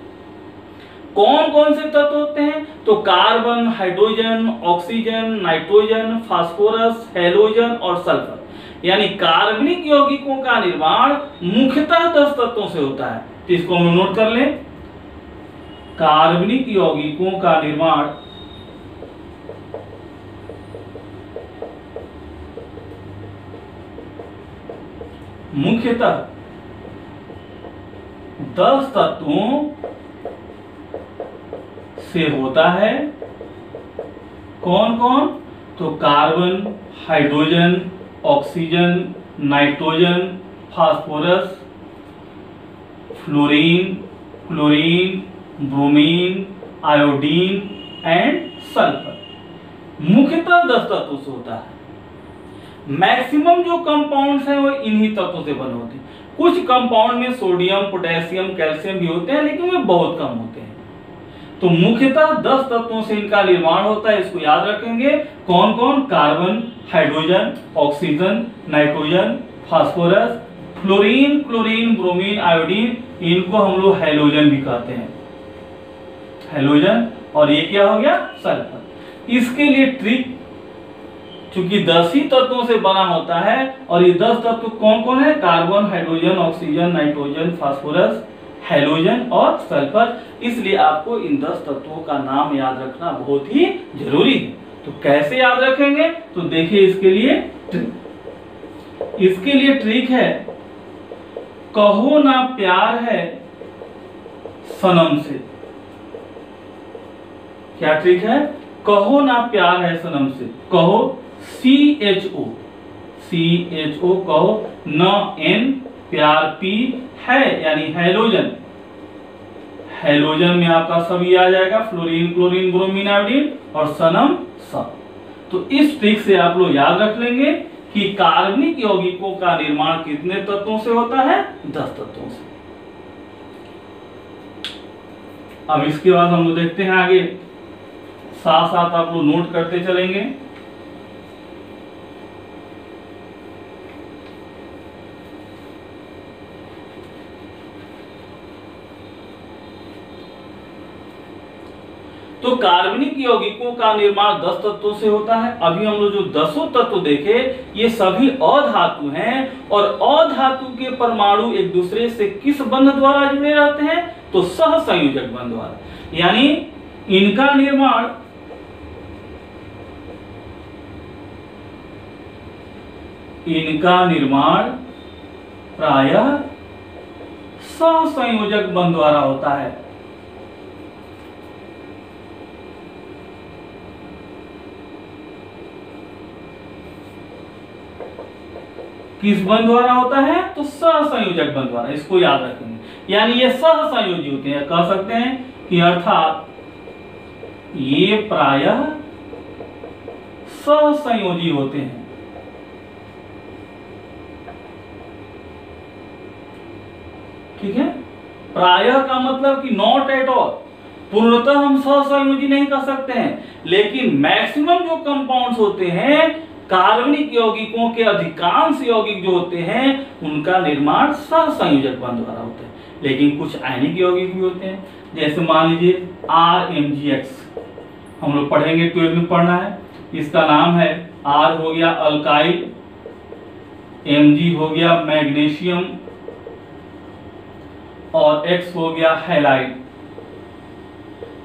कौन कौन से तत्व होते हैं? तो carbon, hydrogen, oxygen, nitrogen, phosphorus, halogen और सल्फर। यानी कार्बनिक यौगिकों का निर्माण मुख्यतः 10 तत्वों से होता है। तो इसको हम नोट कर लें। कार्बनिक यौगिकों का निर्माण मुख्यतः 10 तत्वों से होता है। कौन कौन? तो carbon, hydrogen, oxygen, nitrogen, phosphorus, fluorine, chlorine, bromine, iodine and sulphur. मुख्यतः 10 तत्वों से होता है। मैक्सिमम जो कंपाउंड्स हैं वो इन्हीं तत्वों से बने होते हैं। कुछ कंपाउंड में सोडियम, पोटेशियम, कैल्शियम भी होते हैं लेकिन वे बहुत कम होते हैं। तो मुख्यतः 10 तत्वों से इनका निर्माण होता है। इसको याद रखेंगे। कौन कौन? Carbon, hydrogen, oxygen, nitrogen, phosphorus, fluorine, chlorine, bromine, iodine. इनको हम लोग हैलोजन भी कहते हैं, हैलोजन। और ये क्या हो गया? सल्फर। इसके लिए ट्रिक, चूंकि 10 ही तत्वों से बना होता है और ये 10 तत्व कौन कौन है? Carbon, hydrogen, oxygen, nitrogen, phosphorus, halogen और सल्फर। इसलिए आपको इन 10 तत्वों का नाम याद रखना बहुत ही जरूरी है। तो कैसे याद रखेंगे? तो देखिए इसके लिए ट्रिक है, कहो ना प्यार है सनम से। क्या ट्रिक है? कहो ना प्यार है सनम से। कहो CHO कहो, न N, प्यार P है यानी हैलोजन। हैलोजन में आपका सभी आ जाएगा, फ्लोरीन, क्लोरीन, ब्रोमीन, आयोडीन और सनम सब। तो इस ट्रिक से आप लोग याद रख लेंगे कि कार्बनिक यौगिकों का निर्माण कितने तत्वों से होता है? 10 तत्वों से। अब इसके बाद हम लोग देखते हैं आगे, साथ साथ आप लोग नोट करते चलेंगे। तो तो कार्बनिक यौगिकों का निर्माण 10 तत्वों से होता है। अभी हम लोग जो 10 तत्व देखे ये सभी अधातु हैं और अधातु के परमाणु एक दूसरे से किस बंध द्वारा जुड़े रहते हैं? तो सहसंयोजक बंध द्वारा। यानी इनका निर्माण प्रायः सहसंयोजक बंध द्वारा होता है। किस बंध द्वारा होता है? तो सहसंयोजक बंध द्वारा। इसको याद रखेंगे। यानी ये सहसंयोजी होते हैं, कह सकते हैं कि अर्थात ये प्रायः सहसंयोजी होते हैं। ठीक है, प्रायः का मतलब कि नॉट एट ऑल, पूर्णतः हम सहसंयोजी नहीं कर सकते हैं, लेकिन मैक्सिमम जो कंपाउंड्स होते हैं कार्बनिक यौगिकों के अधिकांश यौगिक जो होते हैं उनका निर्माण सहसंयोजक बंध द्वारा होता है। लेकिन कुछ आयनिक यौगिक भी होते हैं, जैसे मान लीजिए RMgX, हम लोग पढ़ेंगे 12 में पढ़ना है। इसका नाम है R हो गया अल्काइल, Mg हो गया मैग्नीशियम और X हो गया हैलाइड।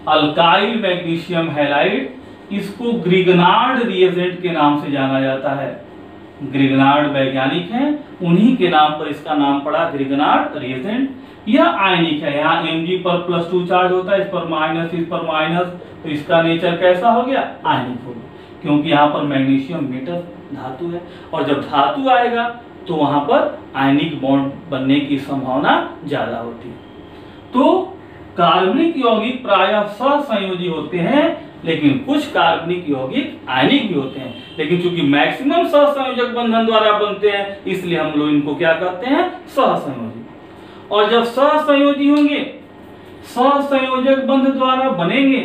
अल्काइल मैग्नीशियम हैलाइड, इसको ग्रिगनार्ड रिएजेंट के नाम से जाना जाता है। ग्रिगनार्ड वैज्ञानिक हैं, उन्हीं के नाम पर इसका नाम पड़ा ग्रिगनार्ड रिएजेंट। यह आयनिक है, यहाँ Mg पर +2 चार्ज होता है, इस पर माइनस, इस पर माइनस, तो इसका नेचर कैसा हो गया? आयनिक हो गया, क्योंकि यहाँ पर मैग्नीशियम मेटल धातु है और जब धातु आएगा तो वहां पर आयनिक बॉन्ड बनने की संभावना ज्यादा होती है। तो कार्बनिक यौगिक प्रायः सहसंयोजी होते हैं, लेकिन कुछ कार्बनिक यौगिक आयनिक भी होते हैं, लेकिन चूंकि मैक्सिमम सहसंयोजक बंधन द्वारा बनते हैं इसलिए हम लोग इनको क्या कहते हैं? सहसंयोजी। और जब सहसंयोजी होंगे, सहसंयोजक बंध द्वारा बनेंगे,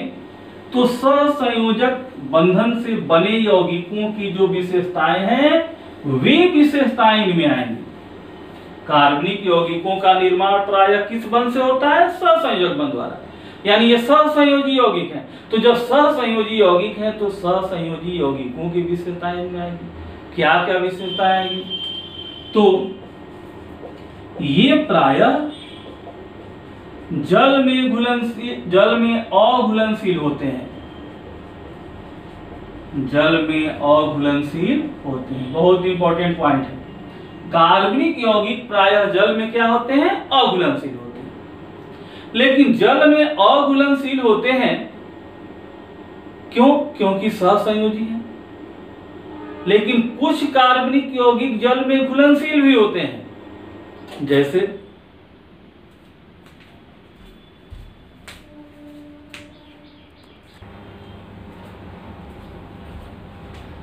तो सहसंयोजक बंधन से बने यौगिकों की जो विशेषताएं हैं वे विशेषताएं इनमें आएंगी। कार्बनिक यौगिकों का निर्माण प्रायः किस बंध से होता है? सहसंयोजक बंध द्वारा। यानी ये सहसंयोजी यौगिक हैं। तो जब सहसंयोजी यौगिक हैं तो सहसंयोजी यौगिकों की विशेषताएं इनमें आएंगी। क्या क्या विशेषताएं आएंगी? तो ये प्रायः जल में अघुलनशील होते हैं। जल में अघुलनशील होते हैं, बहुत इंपॉर्टेंट पॉइंट है। कार्बनिक यौगिक प्रायः जल में क्या होते हैं? अघुलनशील होते हैं। लेकिन जल में अघुलनशील होते हैं क्यों? क्योंकि सहसंयोजी हैं। लेकिन कुछ कार्बनिक यौगिक जल में घुलनशील भी होते हैं, जैसे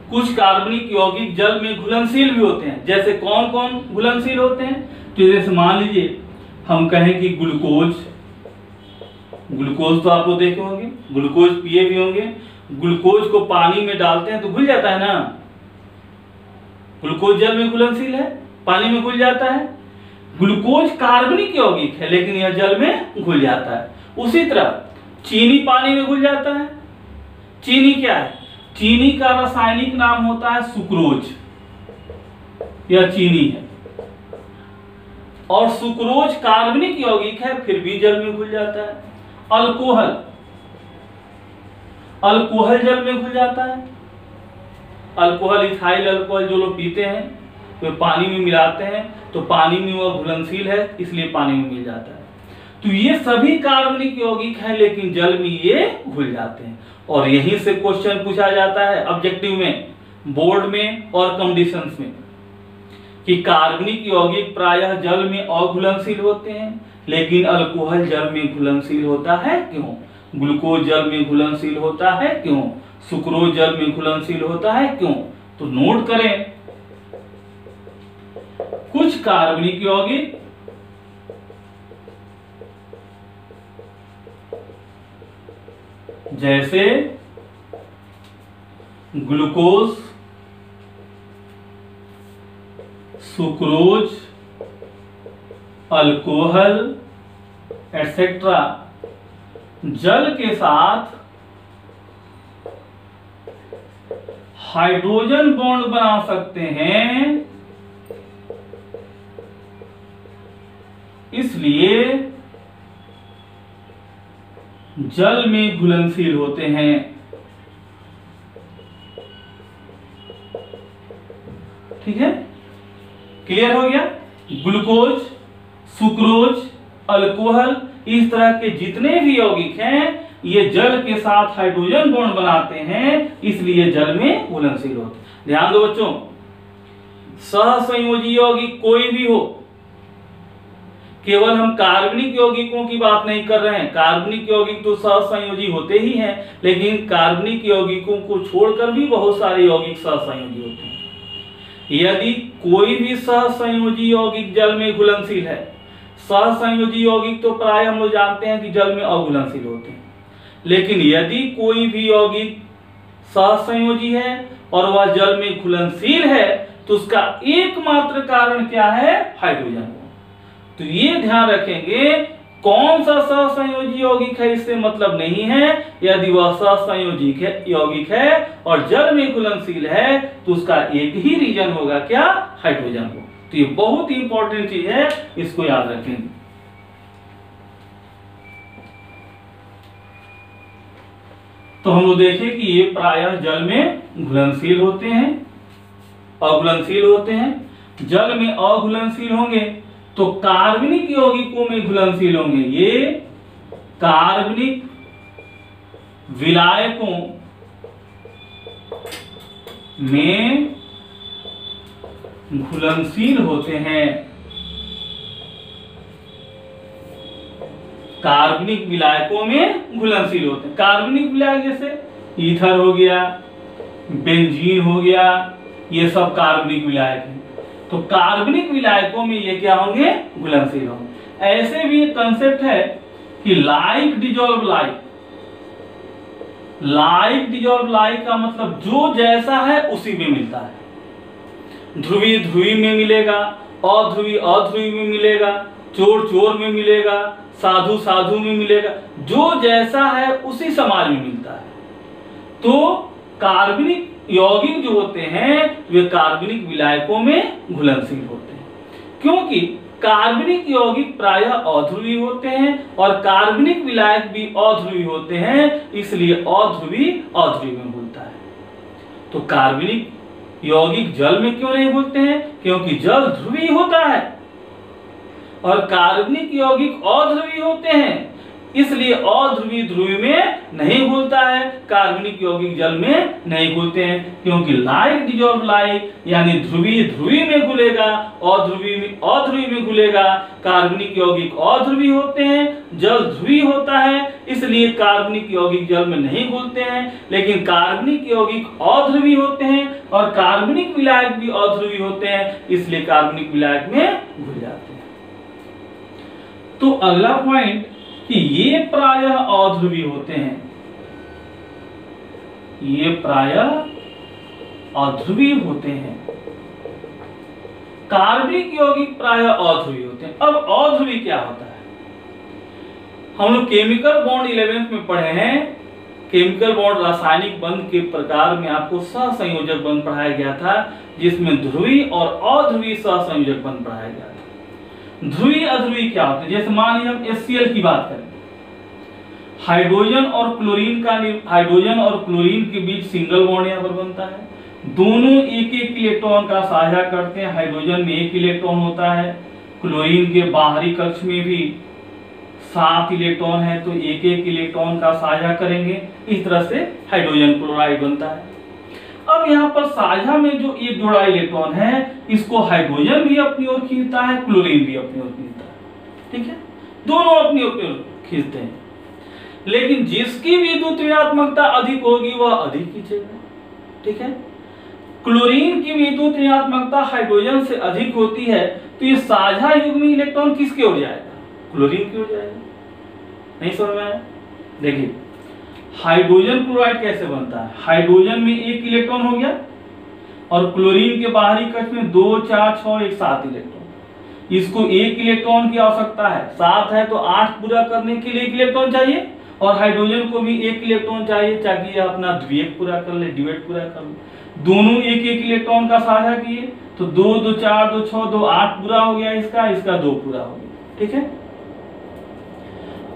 कुछ कार्बनिक यौगिक जल में घुलनशील भी होते हैं। जैसे कौन कौन घुलनशील होते हैं? तो जैसे मान लीजिए हम कहें कि ग्लूकोज तो आप लोग देखे होंगे, ग्लूकोज पिए भी होंगे। ग्लूकोज को पानी में डालते हैं तो घुल जाता है ना। ग्लूकोज जल में घुलनशील है, पानी में घुल जाता है। ग्लूकोज कार्बनिक यौगिक है लेकिन यह जल में घुल जाता है। उसी तरह चीनी पानी में घुल जाता है। चीनी क्या है? चीनी का रासायनिक नाम होता है सुक्रोज, यह चीनी है। और सुक्रोज कार्बनिक यौगिक है फिर भी जल में घुल जाता है। अल्कोहल जल में घुल जाता है। अल्कोहल, इथाइल अल्कोहल जो लोग पीते हैं तो पानी में मिलाते हैं तो पानी में वह घुलनशील है इसलिए पानी में मिल जाता है। तो ये सभी कार्बनिक यौगिक हैं लेकिन जल में ये घुल जाते हैं। और यहीं से क्वेश्चन पूछा जाता है ऑब्जेक्टिव में, बोर्ड में और कंडीशंस में, कि कार्बनिक यौगिक प्रायः जल में अघुलनशील होते हैं लेकिन अल्कोहल जल में घुलनशील होता है क्यों? ग्लूकोज जल में घुलनशील होता है क्यों? सुक्रोज जल में घुलनशील होता है क्यों? तो नोट करें, कुछ कार्बनिक यौगिक जैसे ग्लूकोज, सुक्रोज, अल्कोहल एटसेट्रा जल के साथ हाइड्रोजन बॉन्ड बना सकते हैं, इसलिए जल में घुलनशील होते हैं। ठीक है, क्लियर हो गया। ग्लूकोज, सुक्रोज, अल्कोहल, इस तरह के जितने भी यौगिक हैं ये जल के साथ हाइड्रोजन बॉन्ड बनाते हैं, इसलिए जल में घुलनशील होते हैं। ध्यान दो बच्चों, सहसंयोजी यौगिक कोई भी हो, केवल हम कार्बनिक यौगिकों की बात नहीं कर रहे हैं। कार्बनिक यौगिक तो सहसंयोजी होते ही हैं, लेकिन कार्बनिक यौगिकों को छोड़कर भी बहुत सारे यौगिक सहसंयोजी होते हैं। यदि कोई भी सहसंयोजी यौगिक जल में घुलनशील है, सहसंयोजी यौगिक तो प्राय हम लोग जानते हैं कि जल में अघुलनशील होते हैं, लेकिन यदि कोई भी यौगिक सहसंयोजी है और वह जल में घुलनशील है तो उसका एकमात्र कारण क्या है? हाइड्रोजन। तो ये ध्यान रखेंगे, कौन सा सहसंयोजी यौगिक है इससे मतलब नहीं है। यदि वह सहसंयोजी यौगिक है और जल में घुलनशील है तो उसका एक ही रीजन होगा, क्या? हाइड्रोजन हो। तो ये बहुत ही इंपॉर्टेंट चीज है, इसको याद रखेंगे। तो हम लोग देखें कि ये प्रायः जल में घुलनशील होते हैं, अघुलनशील होते हैं। जल में अघुलनशील होंगे तो कार्बनिक यौगिकों में घुलनशील होंगे। ये कार्बनिक विलायकों में घुलनशील होते हैं। कार्बनिक विलायकों में घुलनशील होते हैं। कार्बनिक विलायक जैसे ईथर हो गया, बेंजीन हो गया, ये सब कार्बनिक विलायक हैं। तो कार्बनिक विलायकों में ये क्या होंगे? घुलनशील होंगे। ऐसे भी एक कंसेप्ट है कि like dissolve like. Like dissolve like का मतलब जो जैसा है उसी में मिलता है। ध्रुवी ध्रुवी में मिलेगा, अध्रुवी अध्रुवी में मिलेगा, चोर चोर में मिलेगा, साधु साधु में मिलेगा। जो जैसा है उसी समाज में मिलता है। तो कार्बनिक यौगिक जो होते हैं वे कार्बनिक विलायकों में घुलनशील होते हैं, क्योंकि कार्बनिक यौगिक प्रायः अध्रुवी होते हैं और कार्बनिक विलायक भी अध्रुवी होते हैं, इसलिए अध्रुवी अध्रुवी में घुलता है। तो कार्बनिक यौगिक जल में क्यों नहीं घुलते हैं? क्योंकि जल ध्रुवीय होता है और कार्बनिक यौगिक अध्रुवी होते हैं, इसलिए अध्रुवी ध्रुवी में नहीं घुलता है। कार्बनिक यौगिक जल में नहीं घुलते हैं, क्योंकि लाइक डिजॉल्व लाइक, यानी ध्रुवी ध्रुवी में घुलेगा, अध्रुवी में घुलेगा। कार्बनिक यौगिक अध्रुवी होते हैं, जल ध्रुवी होता है, इसलिए कार्बनिक यौगिक जल में नहीं घुलते हैं। लेकिन कार्बनिक यौगिक अध्रुवी होते हैं और कार्बनिक विलायक भी अध्रुवी होते हैं, इसलिए कार्बनिक विलायक में घुल जाते हैं। तो अगला पॉइंट कि ये प्रायः अध्रुवी होते हैं, ये प्रायः अध्रुवी होते हैं। कार्बनिक यौगिक प्रायः अध्रुवी होते हैं। अब अध्रुवी क्या होता है? हम लोग केमिकल बॉन्ड 11th में पढ़े हैं। केमिकल बॉन्ड रासायनिक बंध के प्रकार में आपको सहसंयोजक बंध पढ़ाया गया था, जिसमें ध्रुवी और अध्रुवी सहसंयोजक बंध पढ़ाया गया था। ध्रुवी अध्रुवी क्या होते हैं? जैसे मान लीजिए हम HCl की बात करें, हाइड्रोजन और क्लोरीन के बीच सिंगल बॉन्ड यहाँ पर बनता है। दोनों एक एक इलेक्ट्रॉन का साझा करते हैं। हाइड्रोजन में 1 इलेक्ट्रॉन होता है, क्लोरीन के बाहरी कक्ष में भी 7 इलेक्ट्रॉन है, तो एक एक इलेक्ट्रॉन का साझा करेंगे। इस तरह से हाइड्रोजन क्लोराइड बनता है। अब यहाँ पर साझा में जो एक जोड़ा इलेक्ट्रॉन है, इसको हाइड्रोजन भी अपनी ओर खींचता है, क्लोरीन भी अपनी ओर खींचता है। ठीक है, दोनों अपनी ओर खींचते हैं, लेकिन जिसकी विद्युत ऋणात्मकता अधिक होगी वह अधिक खींचेगा। ठीक है, क्लोरीन की विद्युत ऋणात्मकता हाइड्रोजन से अधिक होती है, तो ये साझा युग्मी इलेक्ट्रॉन किसकी ओर जाएगा? क्लोरीन की ओर जाएगा। नहीं समझ में आया? देखिए, हाइड्रोजन क्लोराइड कैसे बनता है? हाइड्रोजन में 1 इलेक्ट्रॉन हो गया और क्लोरीन के बाहरी कक्ष में 2, 4, 6, 1, 7 इलेक्ट्रॉन। इसको 1 इलेक्ट्रॉन की आवश्यकता है, 7 है तो 8 पूरा करने के लिए 1 इलेक्ट्रॉन चाहिए, और हाइड्रोजन को भी एक इलेक्ट्रॉन चाहिए ताकि ये अपना द्वितीयक पूरा कर ले, ड्यूएट पूरा कर ले। दोनों एक एक इलेक्ट्रॉन का साझा किए तो 2 2 4 2 6 2 8 पूरा हो गया, इसका 2 पूरा हो गया। ठीक है,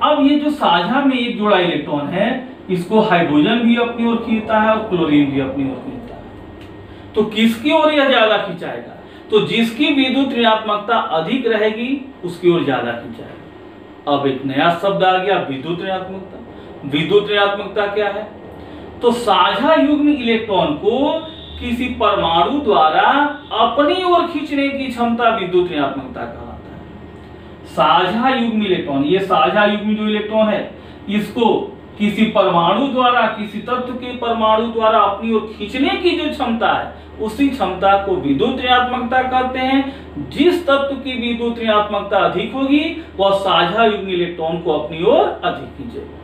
अब ये जो साझा में एक जोड़ा इलेक्ट्रॉन है इसको हाइड्रोजन भी अपनी ओर खींचता है और क्लोरीन भी अपनी ओर खींचता है। तो किसकी ओर यह ज्यादा खिंचाएगा? तो जिसकी विद्युत ऋणात्मकता अधिक रहेगी उसकी ओर ज्यादा खिंचाएगा। अब एक नया शब्द आ गया, विद्युत ऋणात्मकता। विद्युत ऋणात्मकता क्या है? तो साझा युग्म इलेक्ट्रॉन को किसी परमाणु द्वारा अपनी ओर खींचने की क्षमता विद्युत ऋणात्मकता कहलाता है। साझा युग्म इलेक्ट्रॉन, ये साझा युग्म जो इलेक्ट्रॉन है इसको किसी परमाणु द्वारा, किसी तत्व के परमाणु द्वारा अपनी ओर खींचने की जो क्षमता है उसी क्षमता को विद्युत ऋणात्मकता कहते हैं। जिस तत्व की विद्युत ऋणात्मकता अधिक होगी वह साझा युग्म इलेक्ट्रॉन को अपनी ओर अधिक खींचेगा।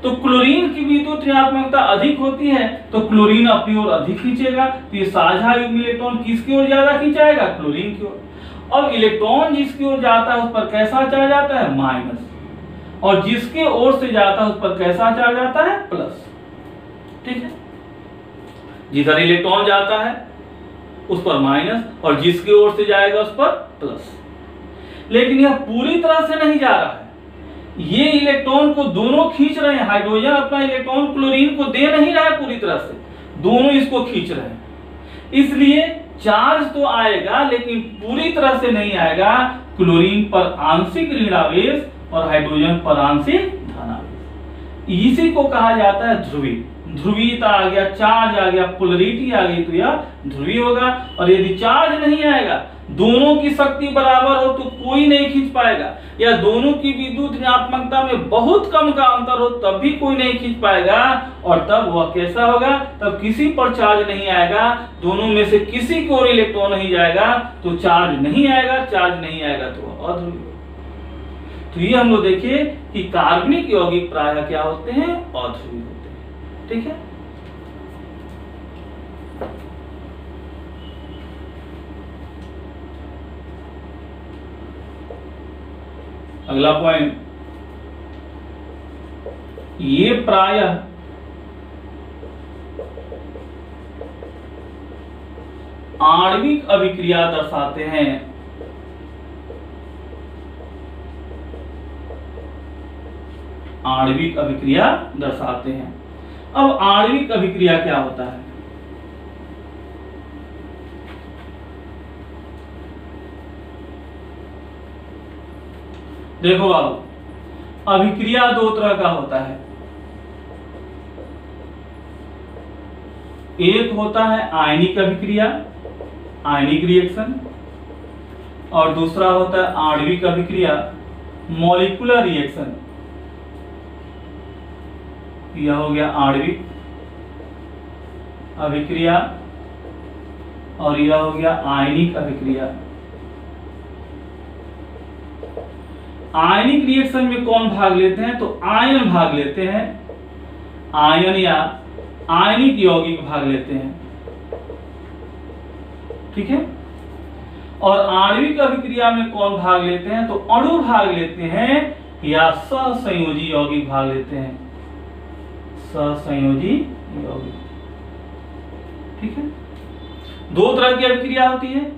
तो क्लोरीन की विद्युत ऋणात्मकता अधिक होती है तो क्लोरीन अपनी ओर अधिक खींचेगा। तो ये साझा युग्म इलेक्ट्रॉन किसकी ओर ज्यादा खींचाएगा? क्लोरीन की ओर। अब इलेक्ट्रॉन जिसकी ओर जाता है उस पर कैसा चार्ज आता है? माइनस। और जिसके ओर से जाता है उस पर कैसा चार्ज आता है? प्लस। ठीक है, जिधर इलेक्ट्रॉन जाता है उस पर माइनस और जिसकी ओर से जाएगा उस पर प्लस। लेकिन यह पूरी तरह से नहीं जा रहा है, ये इलेक्ट्रॉन को दोनों खींच रहे हैं। हाइड्रोजन अपना इलेक्ट्रॉन क्लोरीन को दे नहीं रहा है पूरी तरह से, दोनों इसको खींच रहे हैं। इसलिए चार्ज तो आएगा लेकिन पूरी तरह से नहीं आएगा। क्लोरीन पर आंशिक ऋणावेश और हाइड्रोजन पर आंशिक धनावेश। इसी को कहा जाता है ध्रुवी। ध्रुवीयता आ गया, चार्ज आ गया, पोलरिटी आ गई तो यह ध्रुवीय होगा। और यदि चार्ज नहीं आएगा, दोनों की शक्ति बराबर हो तो कोई नहीं खींच पाएगा, या दोनों की विद्युत ऋणात्मकता में बहुत कम का अंतर हो तब भी कोई नहीं खींच पाएगा। और तब वह कैसा होगा? तब किसी पर चार्ज नहीं आएगा, दोनों में से किसी की ओर इलेक्ट्रॉन नहीं जाएगा तो चार्ज नहीं आएगा। चार्ज नहीं आएगा तो वह अध्रुवीय। तो ये हम लोग देखिए कि कार्बनिक यौगिक प्रायः क्या होते हैं? अध्रुवीय होते हैं। ठीक है, अगला पॉइंट, ये प्रायः आणविक अभिक्रिया दर्शाते हैं। आणविक अभिक्रिया दर्शाते हैं। अब आणविक अभिक्रिया क्या होता है? देखो बाबू, अभिक्रिया दो तरह का होता है। एक होता है आयनिक अभिक्रिया, आयनिक रिएक्शन, और दूसरा होता है आणविक अभिक्रिया, मॉलिक्यूलर रिएक्शन। यह हो गया आणविक अभिक्रिया और यह हो गया आयनिक अभिक्रिया। आयनिक रिएक्शन में कौन भाग लेते हैं? तो आयन भाग लेते हैं, आयन या आयनिक यौगिक भाग लेते हैं। ठीक है, और आणविक अभिक्रिया में कौन भाग लेते हैं? तो अणु भाग लेते हैं या सहसंयोजी यौगिक भाग लेते हैं, सहसंयोजी यौगिक। ठीक है, दो तरह की अभिक्रिया होती है,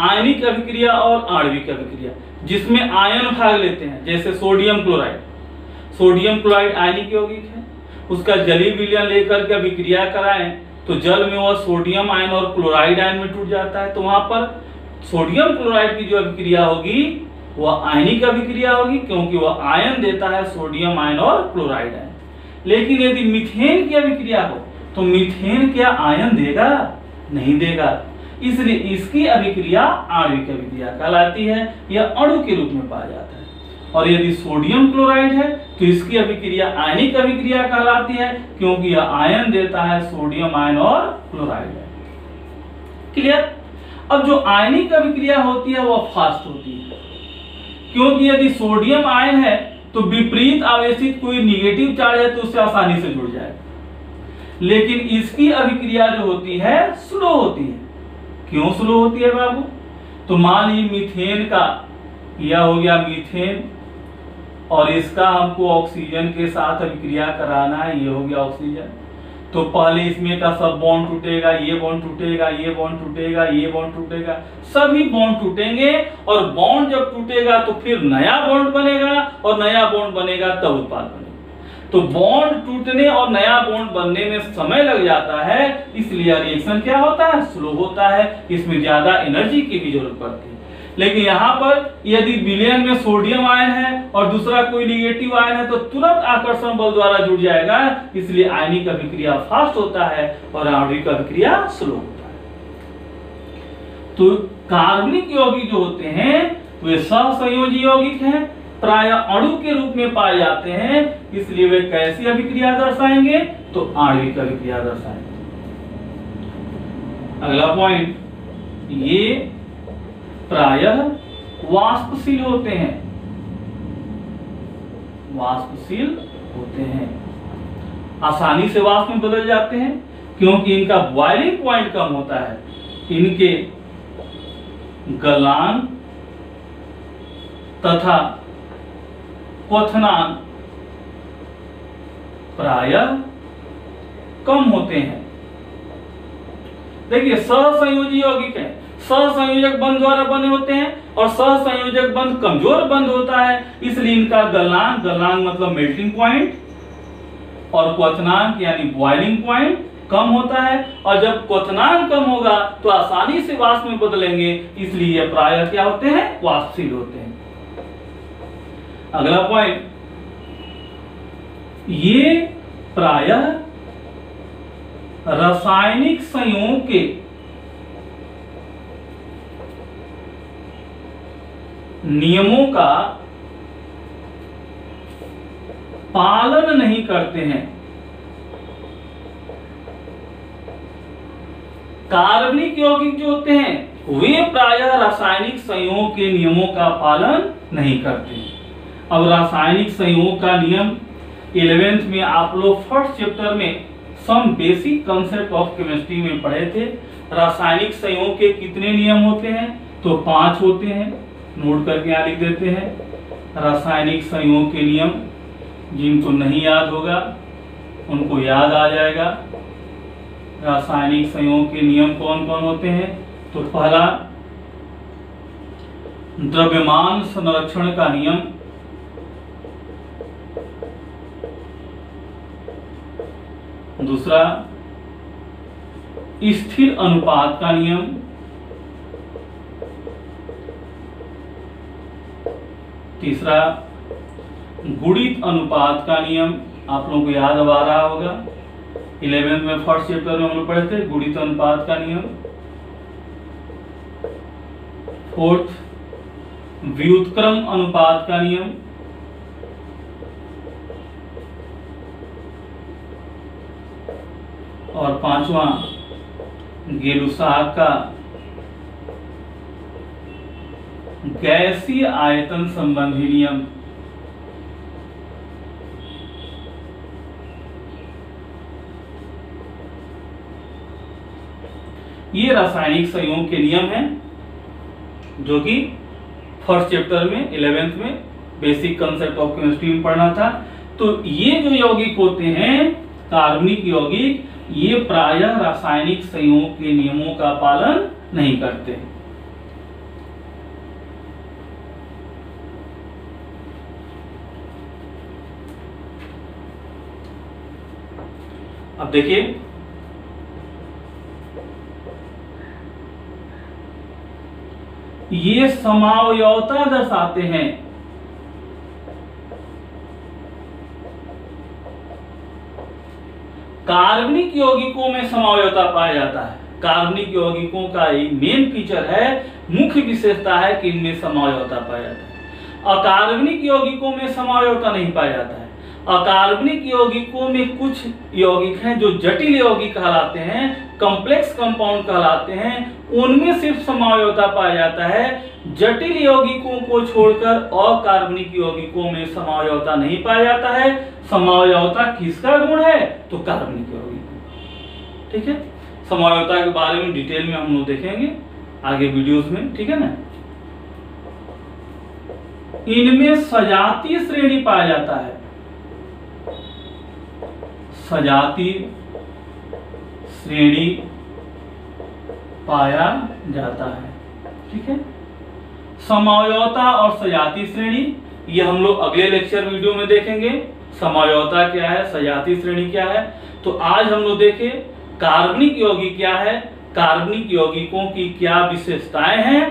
आयनिक अभिक्रिया और आणविक अभिक्रिया, जिसमें आयन भाग लेते हैं। जैसे सोडियम क्लोराइड, सोडियम क्लोराइड आयनिक यौगिक है, उसका जलीय विलयन लेकर के अभिक्रिया कराएं तो जल में वह सोडियम आयन और क्लोराइड आयन में टूट जाता है। तो वहां पर सोडियम क्लोराइड की जो अभिक्रिया होगी वह आयनिक अभिक्रिया होगी, क्योंकि वह आयन देता है सोडियम आयन और क्लोराइड आयन। लेकिन यदि मीथेन की अभिक्रिया हो तो मीथेन क्या आयन देगा? नहीं देगा। इसलिए इसकी अभिक्रिया आणविक अभिक्रिया कहलाती है, यह अणु के रूप में पाया जाता है। और यदि सोडियम क्लोराइड है तो इसकी अभिक्रिया आयनिक अभिक्रिया कहलाती है, क्योंकि यह आयन देता है सोडियम आयन और क्लोराइड आयन। क्लियर? अब जो आयनिक अभिक्रिया होती है वह फास्ट होती है, क्योंकि यदि सोडियम आयन है तो विपरीत आवेशित कोई निगेटिव चार्ज है तो उससे आसानी से जुड़ जाएगा। लेकिन इसकी अभिक्रिया जो होती है स्लो होती है। क्यों स्लो होती है बाबू? तो मान लीजिए मीथेन का, यह हो गया मीथेन और इसका हमको ऑक्सीजन के साथ अभिक्रिया कराना है, ये हो गया ऑक्सीजन। तो पहले इसमें का सब बॉन्ड टूटेगा, ये बॉन्ड टूटेगा, ये बॉन्ड टूटेगा, ये बॉन्ड टूटेगा, सभी बॉन्ड टूटेंगे और बॉन्ड जब टूटेगा तो फिर नया बॉन्ड बनेगा और नया बॉन्ड बनेगा तब उत्पाद बनेगा। तो बॉन्ड टूटने और नया बॉन्ड बनने में समय लग जाता है, इसलिए रिएक्शन क्या होता है, स्लो होता है, इसमें ज्यादा एनर्जी की भी जरूरत पड़ती है। लेकिन यहाँ पर यदि विलयन में सोडियम आयन है और दूसरा कोई निगेटिव आयन है तो तुरंत आकर्षण बल द्वारा जुड़ जाएगा, इसलिए आयनिक अभिक्रिया फास्ट होता है और आणविक अभिक्रिया स्लो होता है। तो कार्बनिक यौगिक जो होते हैं वे सहसंयोजी यौगिक हैं, प्राय अणु के रूप में पाए जाते हैं, इसलिए वे कैसी अभिक्रिया दर्शाएंगे, तो आणविक अभिक्रिया दर्शाएंगे। अगला पॉइंट, ये प्रायः वाष्पशील होते हैं, वाष्पशील होते हैं, आसानी से वाष्प में बदल जाते हैं क्योंकि इनका बॉइलिंग पॉइंट कम होता है। इनके गलनांक तथा क्वथनांक प्रायः कम होते हैं। देखिए सहसंयोजी यौगिक है, सहसंयोजक बंध द्वारा बने होते हैं और सहसंयोजक बंध कमजोर बंध होता है, इसलिए इनका गलनांक, गलनांक मतलब मेल्टिंग पॉइंट, और क्वथनांक यानी बॉइलिंग पॉइंट कम होता है। और जब क्वथनांक कम होगा तो आसानी से वाष्प में बदलेंगे, इसलिए ये प्रायः क्या होते हैं, वाष्पशील होते हैं। अगला पॉइंट, ये प्रायः रासायनिक संयोग के नियमों का पालन नहीं करते हैं। कार्बनिक यौगिक जो होते हैं वे प्रायः रासायनिक संयोग के नियमों का पालन नहीं करते हैं। अब रासायनिक संयोग का नियम 11th में आप लोग फर्स्ट चैप्टर में some basic concept of chemistry में पढ़े थे। रासायनिक संयोग के कितने नियम होते हैं, तो 5 होते हैं, नोट करके यहाँ लिख देते हैं। रासायनिक संयोग के नियम, जिनको नहीं याद होगा उनको याद आ जाएगा। रासायनिक संयोग के नियम कौन कौन होते हैं, तो पहला द्रव्यमान संरक्षण का नियम, दूसरा स्थिर अनुपात का नियम, तीसरा गुणित अनुपात का नियम, आप लोगों को याद अब आ रहा होगा 11th में फर्स्ट चैप्टर में हम लोग पढ़े थे गुणित अनुपात का नियम। फोर्थ व्युत्क्रम अनुपात का नियम, और 5वां गेलुसाक का गैसीय आयतन संबंधी नियम। ये रासायनिक संयोग के नियम हैं जो कि फर्स्ट चैप्टर में 11th में बेसिक कंसेप्ट ऑफ केमिस्ट्री में पढ़ना था। तो ये जो यौगिक होते हैं कार्बनिक यौगिक, ये प्रायः रासायनिक संयोग के नियमों का पालन नहीं करते। अब देखिए ये समावयवता दर्शाते हैं। कार्बनिक यौगिकों में समावयवता पाया जाता है। कार्बनिक यौगिकों का एक मेन फीचर है, मुख्य विशेषता है कि इनमें समावयवता पाया जाता है। अकार्बनिक यौगिकों में समावयवता नहीं पाया जाता है। अकार्बनिक यौगिकों में कुछ यौगिक हैं जो जटिल यौगिक कहलाते हैं, कॉम्प्लेक्स कंपाउंड कहलाते हैं, उनमें सिर्फ समावयवता पाया जाता है। जटिल यौगिकों को छोड़कर अकार्बनिक यौगिकों में समावयवता नहीं पाया जाता है। समावयवता किसका गुण है, तो कार्बनिक यौगिक। ठीक है, समावयवता के बारे में डिटेल में हम लोग देखेंगे आगे वीडियोस में, ठीक है ना। इनमें सजातीय श्रेणी पाया जाता है, सजातीय श्रेणी पाया जाता है। ठीक है, समव्यवता और सजातीय श्रेणी ये हम लोग अगले लेक्चर वीडियो में देखेंगे। समव्यवता क्या है, सजातीय श्रेणी क्या है। तो आज हम लोग देखें कार्बनिक यौगिक क्या है, कार्बनिक यौगिकों की क्या विशेषताएं हैं,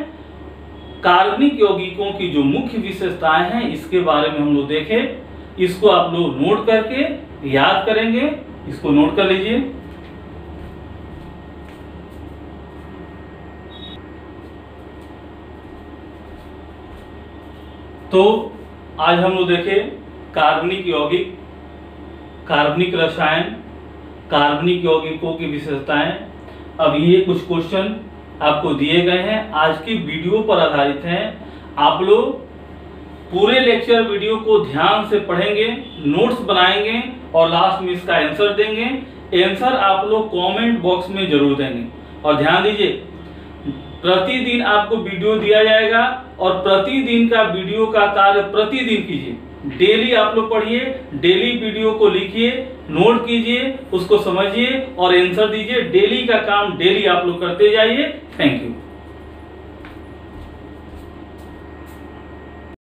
कार्बनिक यौगिकों की जो मुख्य विशेषताएं हैं इसके बारे में हम लोग देखें। इसको आप लोग नोट करके याद करेंगे, इसको नोट कर लीजिए। तो आज हम लोग देखें कार्बनिक यौगिक, कार्बनिक रसायन, कार्बनिक यौगिकों की विशेषताएं। अब ये कुछ क्वेश्चन आपको दिए गए हैं, आज की वीडियो पर आधारित हैं। आप लोग पूरे लेक्चर वीडियो को ध्यान से पढ़ेंगे, नोट्स बनाएंगे और लास्ट में इसका आंसर देंगे। आंसर आप लोग कमेंट बॉक्स में जरूर देंगे। और ध्यान दीजिए, प्रतिदिन आपको वीडियो दिया जाएगा और प्रतिदिन का वीडियो का कार्य प्रतिदिन कीजिए। डेली आप लोग पढ़िए, डेली वीडियो को लिखिए, नोट कीजिए, उसको समझिए और आंसर दीजिए। डेली का काम डेली आप लोग करते जाइए। Thank you.